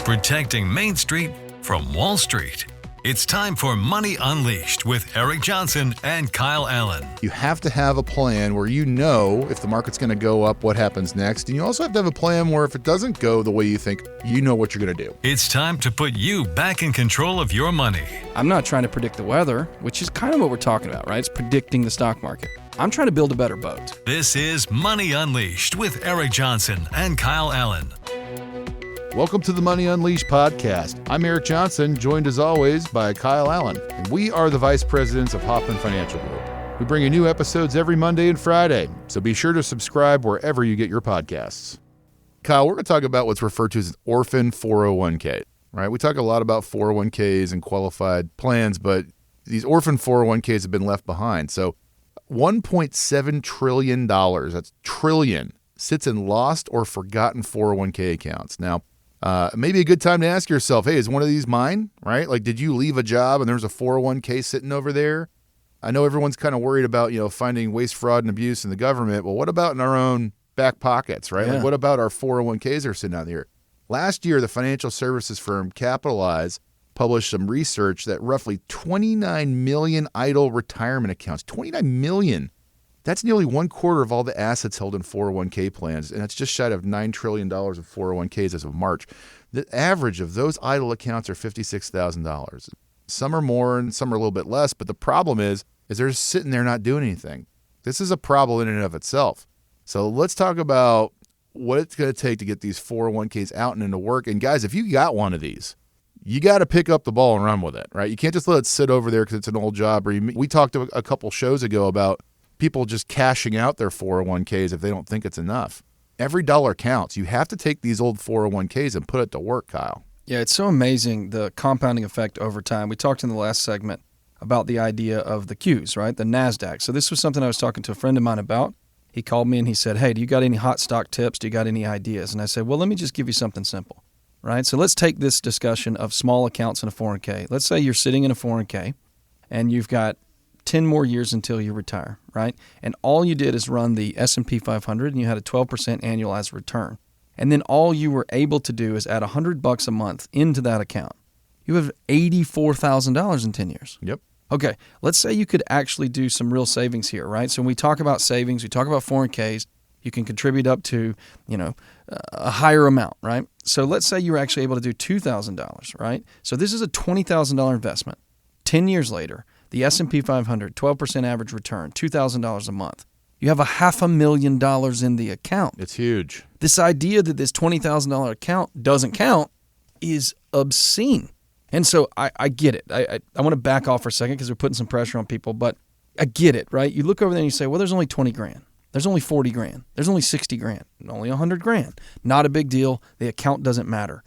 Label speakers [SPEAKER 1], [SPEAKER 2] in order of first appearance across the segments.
[SPEAKER 1] protecting Main Street from Wall Street. It's time for Money Unleashed with Eric Johnson and Kyle Allyn.
[SPEAKER 2] You have to have a plan where you know if the market's going to go up, what happens next. And you also have to have a plan where if it doesn't go the way you think, you know what you're going to do.
[SPEAKER 1] It's time to put you back in control of your money.
[SPEAKER 3] I'm not trying to predict the weather, which is kind of what we're talking about, right? It's predicting the stock market. I'm trying to build a better boat.
[SPEAKER 1] This is Money Unleashed with Eric Johnson and Kyle Allyn.
[SPEAKER 2] Welcome to the Money Unleashed podcast. I'm Eric Johnson, joined as always by Kyle Allyn, and we are the vice presidents of Hoffman Financial Group. We bring you new episodes every Monday and Friday, so be sure to subscribe wherever you get your podcasts. Kyle, we're going to talk about what's referred to as an orphan 401k, right? We talk a lot about 401ks and qualified plans, but these orphan 401ks have been left behind. So $1.7 trillion, that's trillion, sits in lost or forgotten 401k accounts. Now, maybe a good time to ask yourself, hey, is one of these mine, right? Like, did you leave a job and there's a 401k sitting over there? I know everyone's kind of worried about, finding waste, fraud, and abuse in the government. Well, what about in our own back pockets, right?
[SPEAKER 3] Yeah.
[SPEAKER 2] Like, what about our 401ks that are sitting out here? Last year, the financial services firm Capitalize published some research that roughly 29 million idle retirement accounts, 29 million. That's nearly 1/4 of all the assets held in 401k plans, and it's just shy of $9 trillion of 401ks as of March. The average of those idle accounts are $56,000. Some are more and some are a little bit less, but the problem is they're just sitting there not doing anything. This is a problem in and of itself. So let's talk about what it's going to take to get these 401ks out and into work. And guys, if you got one of these, you got to pick up the ball and run with it, right? You can't just let it sit over there because it's an old job. We talked a couple shows ago about people just cashing out their 401ks if they don't think it's enough. Every dollar counts. You have to take these old 401ks and put it to work, Kyle.
[SPEAKER 3] Yeah, it's so amazing, the compounding effect over time. We talked in the last segment about the idea of the Qs, right? The NASDAQ. So this was something I was talking to a friend of mine about. He called me and he said, hey, do you got any hot stock tips? Do you got any ideas? And I said, well, let me just give you something simple, right? So let's take this discussion of small accounts in a 401k. Let's say you're sitting in a 401k and you've got 10 more years until you retire, right? And all you did is run the S&P 500 and you had a 12% annualized return. And then all you were able to do is add $100 a month into that account. You have $84,000 in 10 years.
[SPEAKER 2] Yep.
[SPEAKER 3] Okay, let's say you could actually do some real savings here, right? So when we talk about savings, we talk about 401ks, you can contribute up to, a higher amount, right? So let's say you were actually able to do $2,000, right? So this is a $20,000 investment. 10 years later, the S&P 500, 12% average return, $2,000 a month. You have $500,000 in the account.
[SPEAKER 2] It's huge.
[SPEAKER 3] This idea that this $20,000 account doesn't count is obscene. And so I get it. I want to back off for a second because we're putting some pressure on people, but I get it, right? You look over there and you say, well, there's only 20 grand. There's only 40 grand. There's only 60 grand. Only 100 grand. Not a big deal. The account doesn't matter.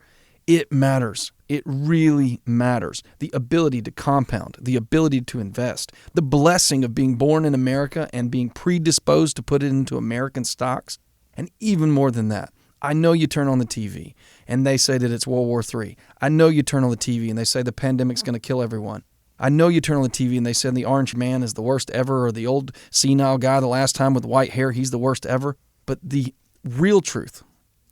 [SPEAKER 3] It matters. It really matters. The ability to compound, the ability to invest, the blessing of being born in America and being predisposed to put it into American stocks. And even more than that, I know you turn on the TV and they say that it's World War III. I know you turn on the TV and they say the pandemic's going to kill everyone. I know you turn on the TV and they say the orange man is the worst ever, or the old senile guy the last time with white hair, he's the worst ever. But the real truth,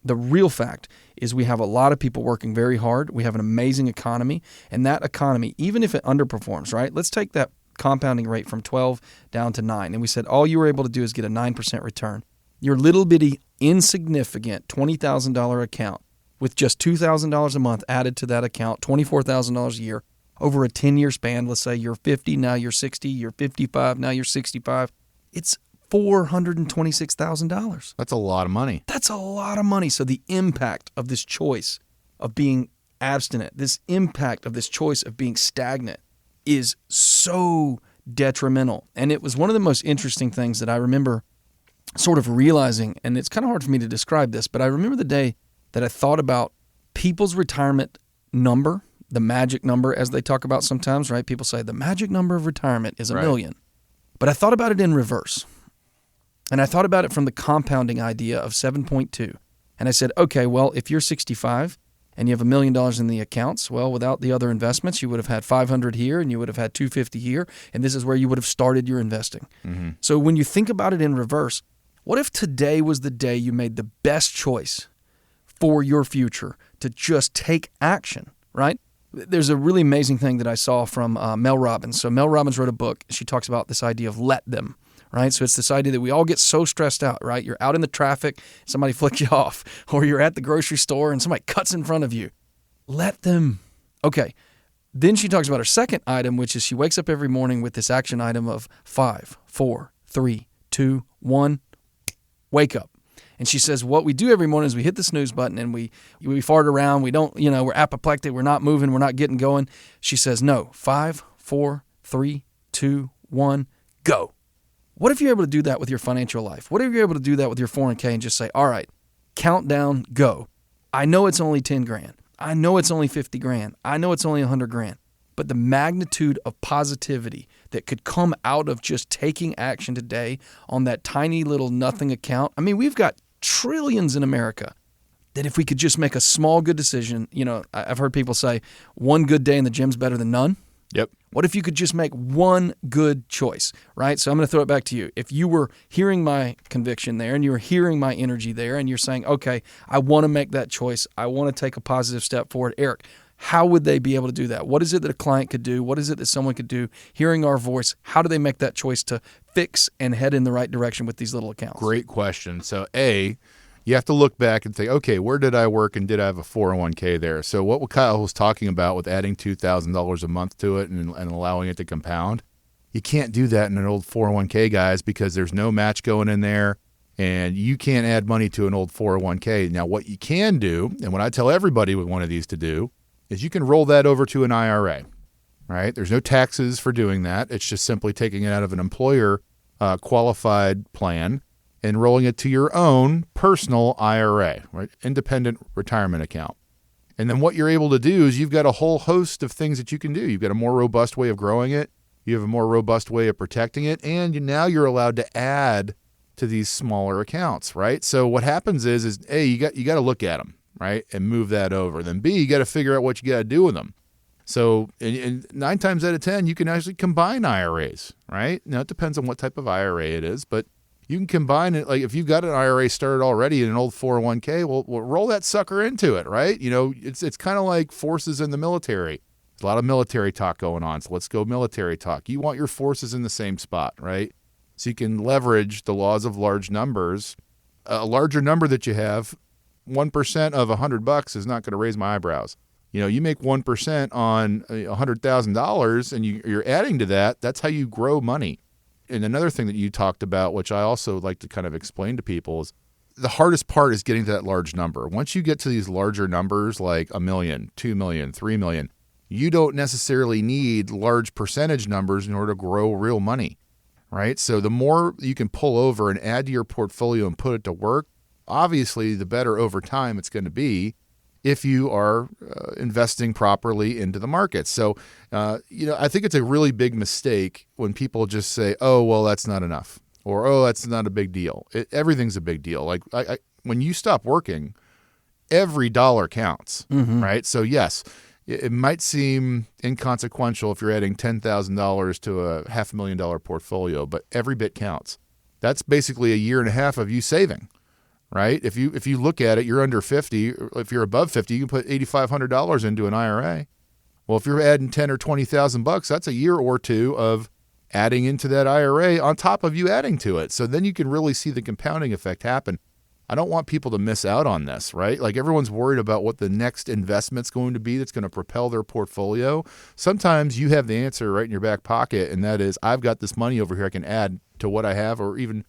[SPEAKER 3] the real fact is we have a lot of people working very hard. We have an amazing economy, and that economy, even if it underperforms, right? Let's take that compounding rate from 12 down to 9, and we said all you were able to do is get a 9% return. Your little bitty, insignificant $20,000 account with just $2,000 a month added to that account, $24,000 a year over a 10-year span. Let's say you're 50, now you're 60, you're 55, now you're 65. It's $426,000.
[SPEAKER 2] That's a lot of money.
[SPEAKER 3] That's a lot of money. So the impact of this choice of being abstinent, this impact of this choice of being stagnant is so detrimental. And it was one of the most interesting things that I remember sort of realizing, and it's kind of hard for me to describe this, but I remember the day that I thought about people's retirement number, the magic number as they talk about sometimes, right? People say the magic number of retirement is a million. But I thought about it in reverse. And I thought about it from the compounding idea of 7.2. And I said, okay, well, if you're 65 and you have $1 million in the accounts, well, without the other investments, you would have had 500 here and you would have had 250 here. And this is where you would have started your investing. Mm-hmm. So when you think about it in reverse, what if today was the day you made the best choice for your future to just take action, right? There's a really amazing thing that I saw from Mel Robbins. So Mel Robbins wrote a book. She talks about this idea of let them, right? So it's this idea that we all get so stressed out, right? You're out in the traffic, somebody flicks you off, or you're at the grocery store and somebody cuts in front of you. Let them. Okay. Then she talks about her second item, which is she wakes up every morning with this action item of 5, 4, 3, 2, 1, wake up. And she says what we do every morning is we hit the snooze button and we fart around. We don't, we're apoplectic. We're not moving. We're not getting going. She says, no, 5, 4, 3, 2, 1, go. What if you're able to do that with your financial life? What if you're able to do that with your 401k and just say, all right, countdown, go. I know it's only 10 grand. I know it's only 50 grand. I know it's only 100 grand. But the magnitude of positivity that could come out of just taking action today on that tiny little nothing account. I mean, we've got trillions in America that if we could just make a small good decision, I've heard people say one good day in the gym's better than none.
[SPEAKER 2] Yep.
[SPEAKER 3] What if you could just make one good choice, right? So I'm going to throw it back to you. If you were hearing my conviction there and you were hearing my energy there and you're saying, okay, I want to make that choice. I want to take a positive step forward. Eric, how would they be able to do that? What is it that a client could do? What is it that someone could do? Hearing our voice, how do they make that choice to fix and head in the right direction with these little accounts?
[SPEAKER 2] Great question. So you have to look back and think, okay, where did I work and did I have a 401k there? So what Kyle was talking about with adding $2,000 a month to it and allowing it to compound, you can't do that in an old 401k, guys, because there's no match going in there and you can't add money to an old 401k. Now, what you can do, and what I tell everybody with one of these to do, is you can roll that over to an IRA, right? There's no taxes for doing that. It's just simply taking it out of an employer qualified plan and rolling it to your own personal IRA, right? Independent retirement account. And then what you're able to do is you've got a whole host of things that you can do. You've got a more robust way of growing it. You have a more robust way of protecting it. And now you're allowed to add to these smaller accounts, right? So what happens is A, you got to look at them, right? And move that over. Then B, you got to figure out what you got to do with them. So and 9 times out of 10, you can actually combine IRAs, right? Now, it depends on what type of IRA it is, but you can combine it. Like if you've got an IRA started already in an old 401k, well, roll that sucker into it, right? It's kind of like forces in the military. There's a lot of military talk going on, so let's go military talk. You want your forces in the same spot, right? So you can leverage the laws of large numbers. A larger number that you have, 1% of $100 is not going to raise my eyebrows. You make 1% on $100,000 and you're adding to that. That's how you grow money. And another thing that you talked about, which I also like to kind of explain to people, is the hardest part is getting to that large number. Once you get to these larger numbers like $1 million, $2 million, $3 million, you don't necessarily need large percentage numbers in order to grow real money, right? So the more you can pull over and add to your portfolio and put it to work, obviously the better over time it's going to be if you are investing properly into the market. So, I think it's a really big mistake when people just say, oh, well, that's not enough, or, oh, that's not a big deal. Everything's a big deal. Like when you stop working, every dollar counts, right? So yes, it might seem inconsequential if you're adding $10,000 to a $500,000 portfolio, but every bit counts. That's basically a year and a half of you saving. Right? If you look at it, you're under 50. If you're above 50, you can put $8,500 into an IRA. Well, if you're adding 10 or 20,000 bucks, that's a year or two of adding into that IRA on top of you adding to it. So then you can really see the compounding effect happen. I don't want people to miss out on this, right? Like everyone's worried about what the next investment's going to be that's going to propel their portfolio. Sometimes you have the answer right in your back pocket, and that is, I've got this money over here I can add to what I have, or even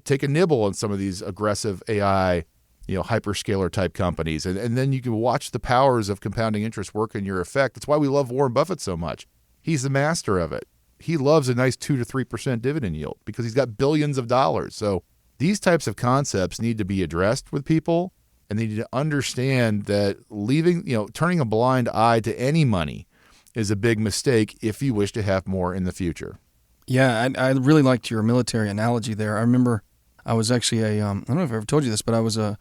[SPEAKER 2] take a nibble on some of these aggressive AI, hyperscaler type companies. And then you can watch the powers of compounding interest work in your effect. That's why we love Warren Buffett so much. He's the master of it. He loves a nice 2 to 3% dividend yield because he's got billions of dollars. So these types of concepts need to be addressed with people, and they need to understand that turning a blind eye to any money is a big mistake if you wish to have more in the future.
[SPEAKER 3] Yeah, I really liked your military analogy there. I remember I was actually I don't know if I ever told you this, but I was a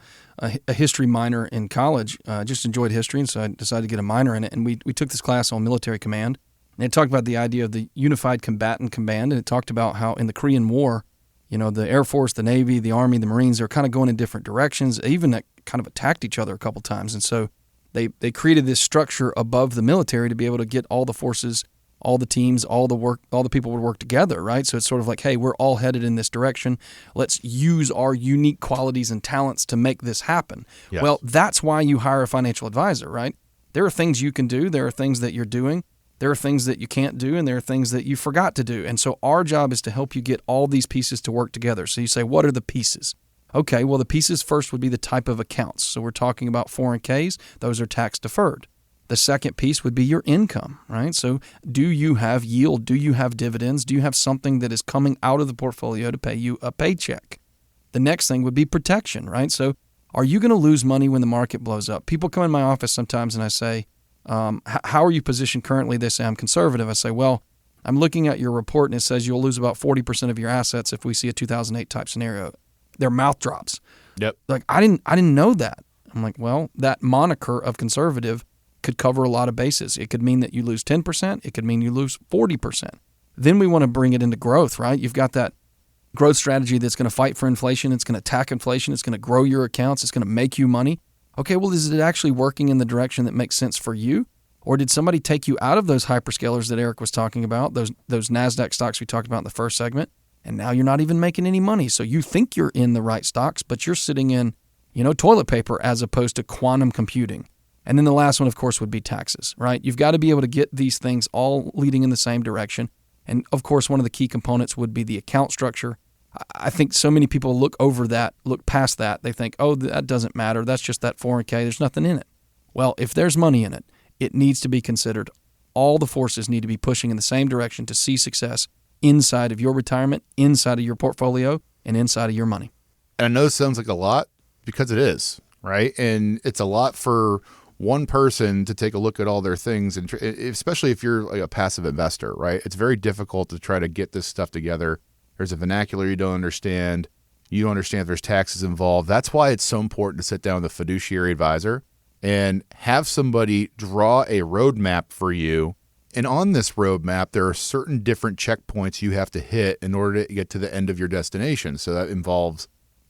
[SPEAKER 3] history minor in college. I just enjoyed history, and so I decided to get a minor in it. And we took this class on military command, and it talked about the idea of the unified combatant command, and it talked about how in the Korean War, the Air Force, the Navy, the Army, the Marines, they're kind of going in different directions, even kind of attacked each other a couple times. And so they created this structure above the military to be able to get all the forces, all the teams, all the people would work together, right? So it's sort of like, hey, we're all headed in this direction. Let's use our unique qualities and talents to make this happen.
[SPEAKER 2] Yes.
[SPEAKER 3] Well, that's why you hire a financial advisor, right? There are things you can do. There are things that you're doing. There are things that you can't do, and there are things that you forgot to do. And so our job is to help you get all these pieces to work together. So you say, what are the pieces? Okay, well, the pieces first would be the type of accounts. So we're talking about 401ks. Those are tax deferred. The second piece would be your income, right? So do you have yield? Do you have dividends? Do you have something that is coming out of the portfolio to pay you a paycheck? The next thing would be protection, right? So are you going to lose money when the market blows up? People come in my office sometimes and I say, how are you positioned currently? They say, I'm conservative. I say, well, I'm looking at your report and it says you'll lose about 40% of your assets if we see a 2008 type scenario. Their mouth drops.
[SPEAKER 2] Yep.
[SPEAKER 3] Like, I didn't know that. I'm like, well, that moniker of conservative could cover a lot of bases. It could mean that you lose 10%. It could mean you lose 40%. Then we want to bring it into growth, right? You've got that growth strategy that's going to fight for inflation. It's going to attack inflation. It's going to grow your accounts. It's going to make you money. Okay, well, is it actually working in the direction that makes sense for you? Or did somebody take you out of those hyperscalers that Eric was talking about, those NASDAQ stocks we talked about in the first segment, and now you're not even making any money? So you think you're in the right stocks, but you're sitting in, toilet paper as opposed to quantum computing. And then the last one, of course, would be taxes, right? You've got to be able to get these things all leading in the same direction. And, of course, one of the key components would be the account structure. I think so many people look past that. They think, oh, that doesn't matter. That's just that 401k. There's nothing in it. Well, if there's money in it, it needs to be considered. All the forces need to be pushing in the same direction to see success inside of your retirement, inside of your portfolio, and inside of your money.
[SPEAKER 2] And I know it sounds like a lot because it is, right? And it's a lot for one person to take a look at all their things, and especially if you're like a passive investor, right? It's very difficult to try to get this stuff together. There's a vernacular you don't understand. You don't understand if there's taxes involved. That's why it's so important to sit down with a fiduciary advisor and have somebody draw a roadmap for you. And on this roadmap, there are certain different checkpoints you have to hit in order to get to the end of your destination. So that involves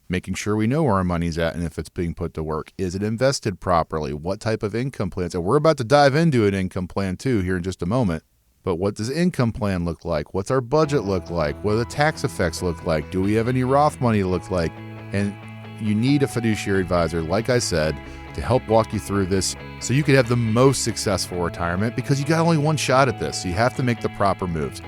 [SPEAKER 2] making sure we know where our money's at and if it's being put to work. Is it invested properly? What type of income plans? And we're about to dive into an income plan too here in just a moment. But what does income plan look like? What's our budget look like? What do the tax effects look like? Do we have any Roth money look like? And you need a fiduciary advisor, like I said, to help walk you through this so you can have the most successful retirement, because you got only one shot at this. So you have to make the proper moves.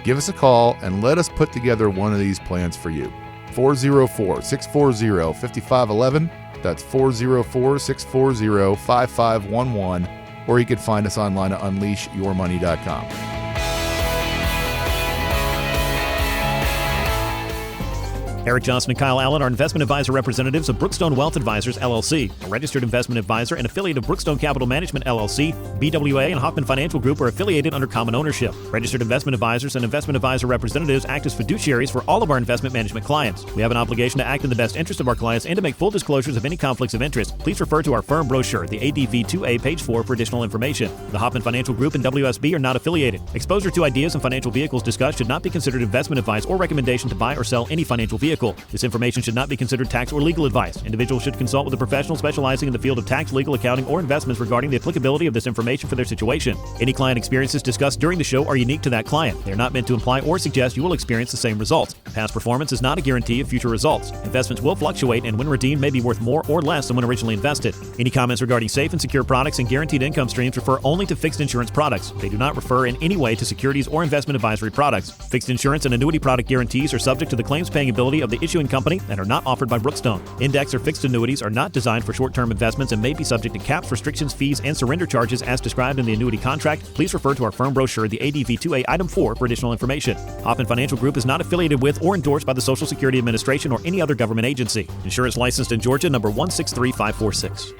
[SPEAKER 2] Give us a call and let us put together one of these plans for you. 404-640-5511. That's 404-640-5511. Or you can find us online at unleashyourmoney.com.
[SPEAKER 4] Eric Johnson and Kyle Allyn are investment advisor representatives of Brookstone Wealth Advisors, LLC, a registered investment advisor and affiliate of Brookstone Capital Management, LLC. BWA and Hoffman Financial Group are affiliated under common ownership. Registered investment advisors and investment advisor representatives act as fiduciaries for all of our investment management clients. We have an obligation to act in the best interest of our clients and to make full disclosures of any conflicts of interest. Please refer to our firm brochure, the ADV2A, page 4, for additional information. The Hoffman Financial Group and WSB are not affiliated. Exposure to ideas and financial vehicles discussed should not be considered investment advice or recommendation to buy or sell any financial vehicle. This information should not be considered tax or legal advice. Individuals should consult with a professional specializing in the field of tax, legal, accounting, or investments regarding the applicability of this information for their situation. Any client experiences discussed during the show are unique to that client. They are not meant to imply or suggest you will experience the same results. Past performance is not a guarantee of future results. Investments will fluctuate and when redeemed may be worth more or less than when originally invested. Any comments regarding safe and secure products and guaranteed income streams refer only to fixed insurance products. They do not refer in any way to securities or investment advisory products. Fixed insurance and annuity product guarantees are subject to the claims paying ability of the issuing company and are not offered by Brookstone. Index or fixed annuities are not designed for short-term investments and may be subject to caps, restrictions, fees, and surrender charges as described in the annuity contract. Please refer to our firm brochure, the ADV2A Item 4, for additional information. Hoffman Financial Group is not affiliated with or endorsed by the Social Security Administration or any other government agency. Insurance licensed in Georgia, number 163546.